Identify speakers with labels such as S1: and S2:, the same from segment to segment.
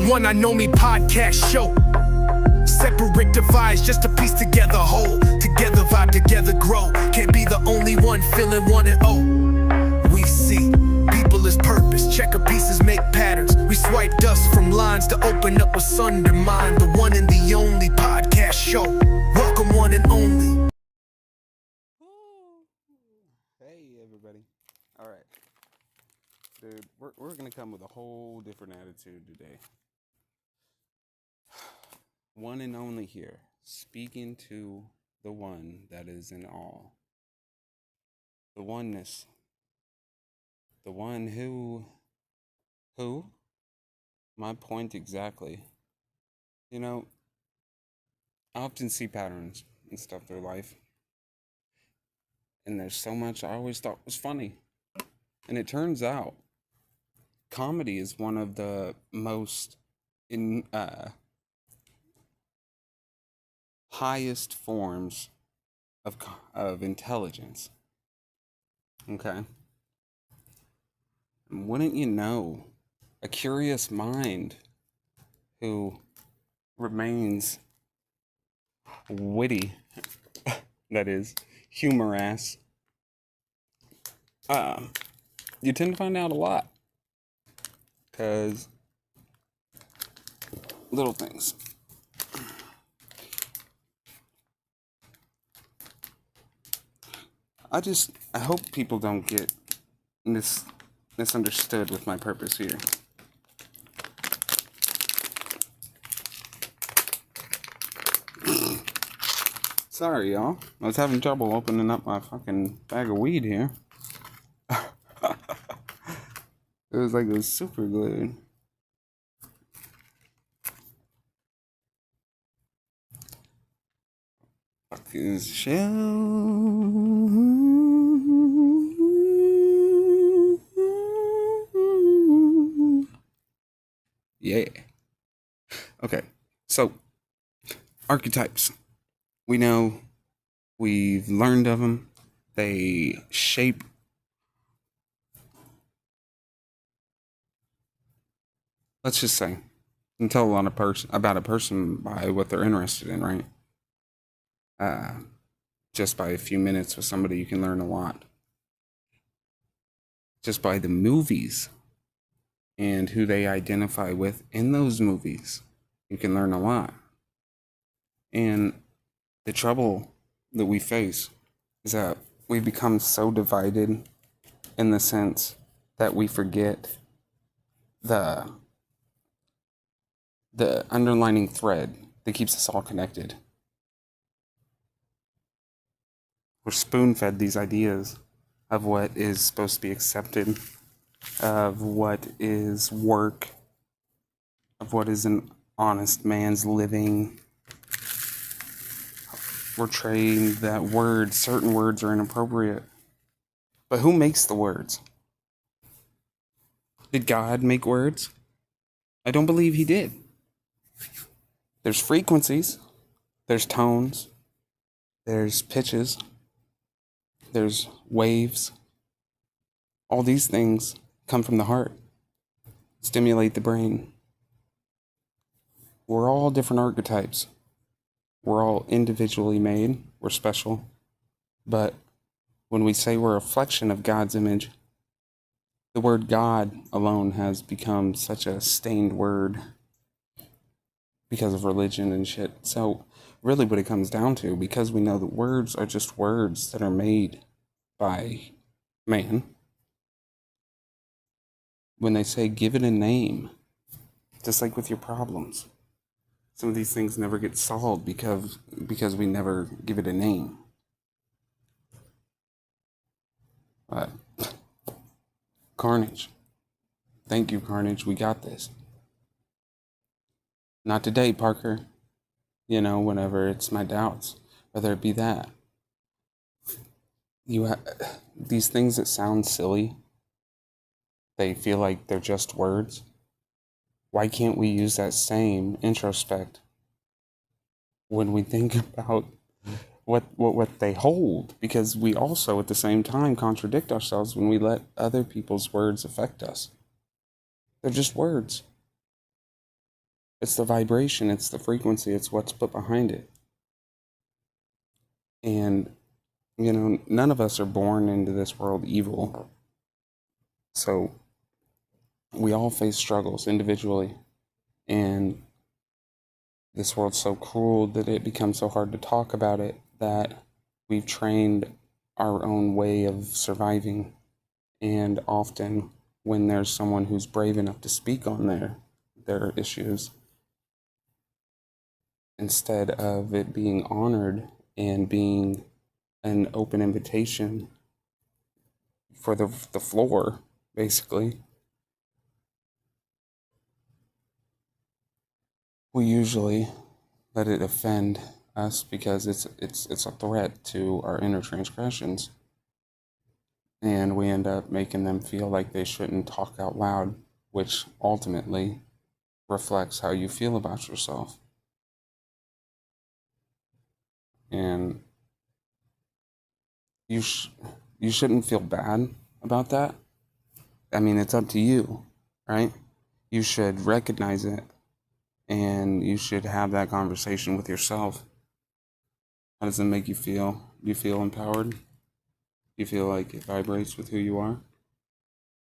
S1: The One I Know Me podcast show. Separate divides just to piece together whole. Together vibe, together grow. Can't be the only one feeling one and oh. We see people as purpose. Checker pieces make patterns. We swipe dust from lines to open up asunder mind. The one and the only podcast show. Welcome one and only.
S2: Hey everybody. Alright. Dude, we're gonna come with a whole different attitude today. One and only here, speaking to the one that is in all. The oneness. The one who? My point exactly. You know, I often see patterns and stuff through life. And there's so much I always thought was funny. And it turns out, comedy is one of the most highest forms of intelligence. Okay? And wouldn't you know, a curious mind who remains witty, that is, humorous, you tend to find out a lot. Because little things. I hope people don't get misunderstood with my purpose here. Sorry, y'all. I was having trouble opening up my fucking bag of weed here. It was like it was super glued. Fuck this show. Yeah. Okay. So, archetypes. We know, we've learned of them. They shape let's just say, you can tell a lot about a person by what they're interested in, right? Just by a few minutes with somebody, you can learn a lot. Just by the movies and who they identify with in those movies, you can learn a lot. And the trouble that we face is that we become so divided in the sense that we forget the underlining thread that keeps us all connected. We're spoon-fed these ideas of what is supposed to be accepted, of what is work, of what is an honest man's living. We're trained that certain words are inappropriate. But who makes the words? Did God make words? I don't believe he did. There's frequencies, there's tones, there's pitches, there's waves. All these things come from the heart, stimulate the brain. We're all different archetypes. We're all individually made, we're special. But when we say we're a reflection of God's image, the word God alone has become such a stained word because of religion and shit. So really what it comes down to, because we know that words are just words that are made by man, when they say give it a name, just like with your problems, some of these things never get solved because we never give it a name. Carnage. Thank you, Carnage. We got this. Not today, Parker. You know, whenever it's my doubts, whether it be that. These things that sound silly, they feel like they're just words. Why can't we use that same introspect when we think about what they hold? Because we also at the same time contradict ourselves when we let other people's words affect us. They're just words. It's the vibration, it's the frequency, it's what's put behind it. And, none of us are born into this world evil. So we all face struggles individually. And this world's so cruel that it becomes so hard to talk about it that we've trained our own way of surviving. And often when there's someone who's brave enough to speak on their issues, instead of it being honored and being an open invitation for the floor, basically, we usually let it offend us because it's a threat to our inner transgressions. And we end up making them feel like they shouldn't talk out loud, which ultimately reflects how you feel about yourself. And you shouldn't feel bad about that. I mean, it's up to you, right? You should recognize it, and you should have that conversation with yourself. How does it make you feel? Do you feel empowered? Do you feel like it vibrates with who you are?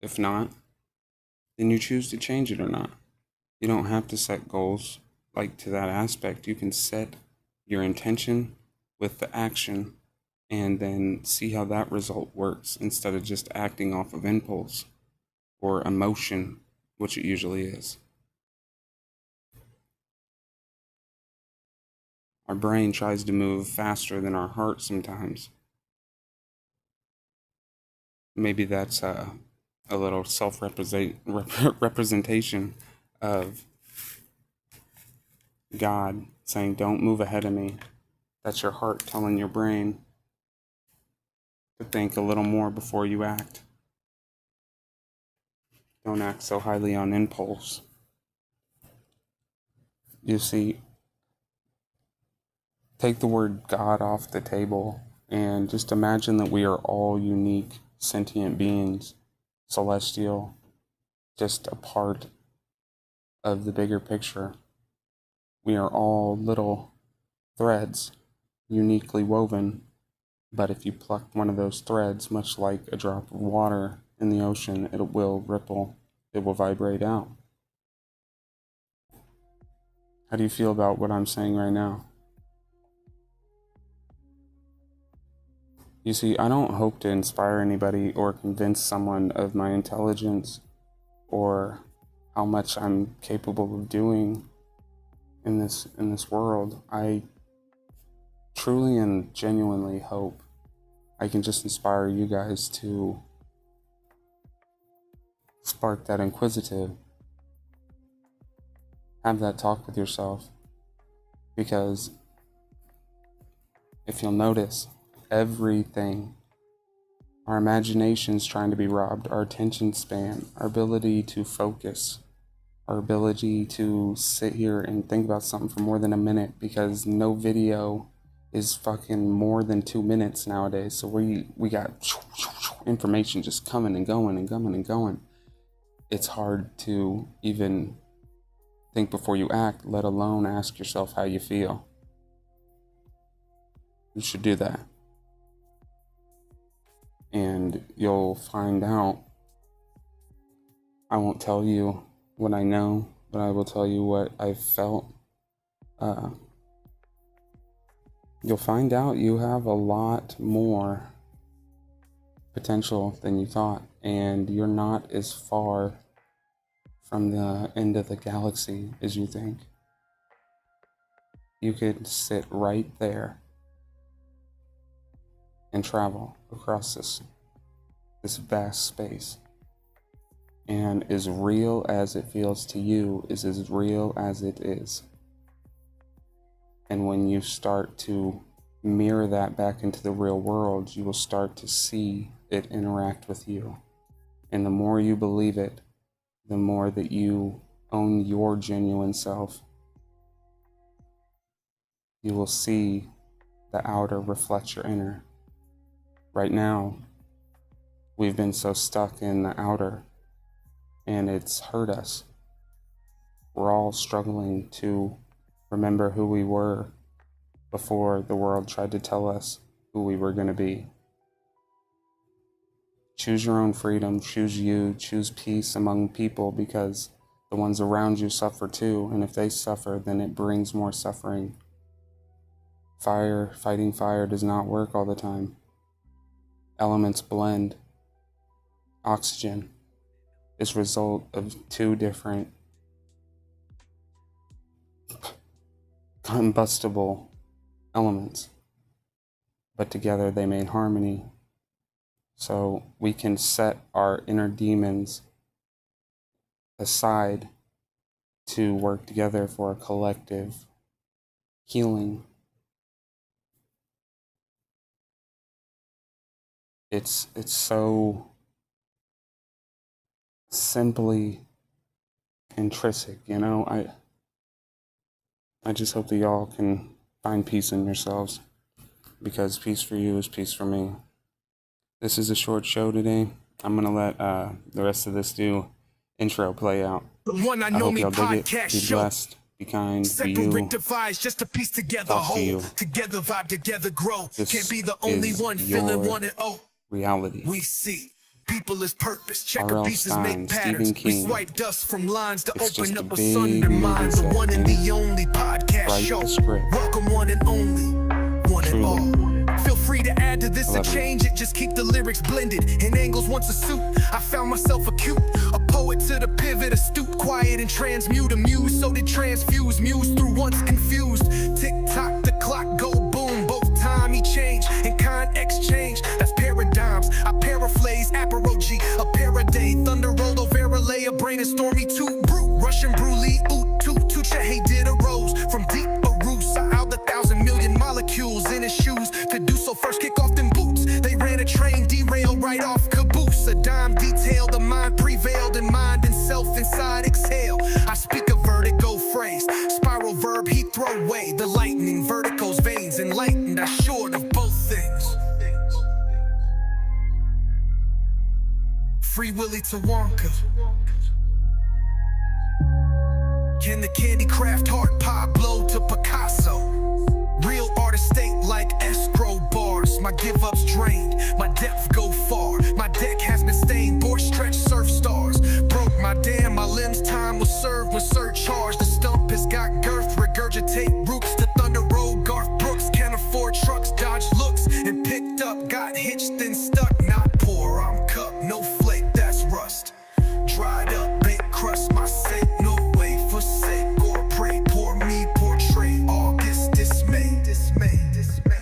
S2: If not, then you choose to change it or not. You don't have to set goals like to that aspect. You can set your intention with the action and then see how that result works instead of just acting off of impulse or emotion, which it usually is. Our brain tries to move faster than our heart sometimes. Maybe that's a little self-representation of God saying, don't move ahead of me. That's your heart telling your brain to think a little more before you act. Don't act so highly on impulse. You see, take the word God off the table and just imagine that we are all unique, sentient beings, celestial, just a part of the bigger picture. We are all little threads, uniquely woven, but if you pluck one of those threads, much like a drop of water in the ocean, it will ripple, it will vibrate out. How do you feel about what I'm saying right now? You see, I don't hope to inspire anybody or convince someone of my intelligence or how much I'm capable of doing in this world. I truly and genuinely hope I can just inspire you guys to spark that inquisitive. Have that talk with yourself. Because if you'll notice, everything, our imagination's trying to be robbed, our attention span, our ability to focus, our ability to sit here and think about something for more than a minute, because no video is fucking more than 2 minutes nowadays. So we got information just coming and going and coming and going. It's hard to even think before you act, let alone ask yourself how you feel. You should do that. And you'll find out. I won't tell you what I know, but I will tell you what I've felt. You'll find out you have a lot more potential than you thought, and you're not as far from the end of the galaxy as you think. You could sit right there and travel across this vast space. And as real as it feels to you is as real as it is. And when you start to mirror that back into the real world, you will start to see it interact with you. And the more you believe it, the more that you own your genuine self, you will see the outer reflect your inner. Right now, we've been so stuck in the outer, and it's hurt us. We're all struggling to remember who we were before the world tried to tell us who we were going to be. Choose your own freedom, choose you, choose peace among people, because the ones around you suffer too, and if they suffer, then it brings more suffering. Fighting fire does not work all the time. Elements blend. Oxygen is a result of two different combustible elements, but together they made harmony. So we can set our inner demons aside to work together for a collective healing. It's so simply intrinsic, you know. I just hope that y'all can find peace in yourselves, because peace for you is peace for me. This is a short show today. I'm gonna let the rest of this intro play out.
S1: The One I Know
S2: hope
S1: Me
S2: y'all dig it.
S1: podcast
S2: Be
S1: show.
S2: blessed. Be kind. Be
S1: Separate
S2: you.
S1: divides just to piece together
S2: Talk to
S1: whole.
S2: you.
S1: Together vibe, together grow.
S2: This
S1: Can't be the only
S2: is
S1: one feeling
S2: your
S1: one and oh.
S2: Reality.
S1: We see people as purpose. Checker
S2: R.L.
S1: pieces
S2: Stein,
S1: make patterns.
S2: Stephen King.
S1: We swipe dust from lines to
S2: It's
S1: open
S2: just
S1: up
S2: a
S1: a
S2: big
S1: Sunday mind. The
S2: movie
S1: one
S2: set,
S1: and
S2: man.
S1: the only podcast
S2: Write
S1: show.
S2: the script.
S1: Welcome one and only. One and
S2: Truly.
S1: all. Feel free to add to this
S2: I
S1: or
S2: love you.
S1: change it. Just keep the lyrics blended. In angles once a suit. I found myself acute. A poet to the pivot. Astute, quiet, and transmute. A muse, so did transfuse. Muse through once confused. Tick tock, the clock go boom. Both time he changed. And kind exchange. That's paradigms. I paraphrase. Apology. A paraday. Thunder rolled over a lay. A brain is stormy too. Brute. Russian brulee. Oot, toot, toot. Hey, did a rose. From deep Arus. Out the 1,000,000,000 molecules in his shoes. To do so first, kick off them boots. They ran a train, derailed right off caboose. A dime detail, the mind prevailed, and mind and self inside exhale. I speak a vertigo phrase, spiral verb, he throw away. The lightning, vertigo's veins, enlightened, I short of both things. Free Willy to Wonka. Can the candy craft heart Pablo to Picasso? Real artist state like escrow bars. My give up's drained, my depth go far. My deck has been stained, board stretch surf stars. Broke my dam, my limbs time was served when surcharged. The stump has got girth, regurgitate roots to Thunder Road. Garth Brooks can't afford trucks, dodge looks and picked up. Got hitched and stuck, not poor, I'm cup, no flake, that's rust. Dried up, baked crust, my sake, no way forsake or pray. Pour me, portray, August dismay, dismay, dismay.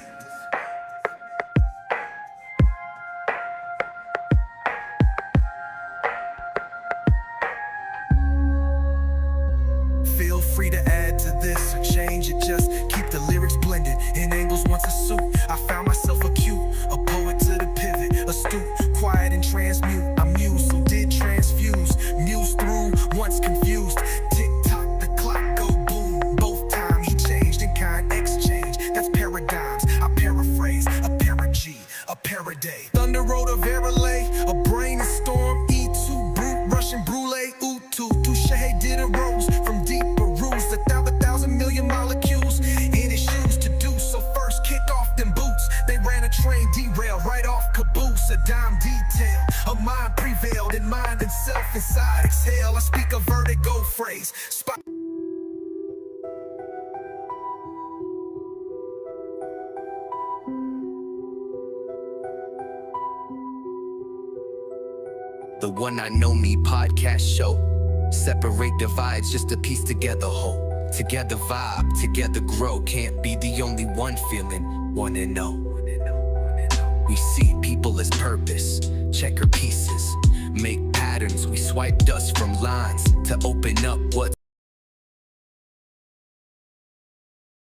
S1: Feel free to add to this or change it, just keep the lyrics blended. In angles once a suit, I found myself acute. A poet to the pivot, astute, quiet and transmute. I'm muse, so did transfuse. Muse through, once confused. Tick tock, the clock go boom. Both time he changed in kind exchange. That's paradigms, I paraphrase. A paragy, a paraday. Thunder road of Verlay, a brain storm. E2, brute, Russian brulee. Utu, touche, did a rose. From deep Arus, 1,000,000,000 molecules in his shoes. To do so first, kick off them boots. They ran a train, derailed right off caboose. A dime detail, a mind prevailed, and mind and self inside exhale. I speak a vertigo phrase. The One I Know Me podcast show. Separate divides just to piece together whole. Together vibe, together grow. Can't be the only one feeling one and know. We see people as purpose. Checker pieces, make patterns. We swipe dust from lines to open up what's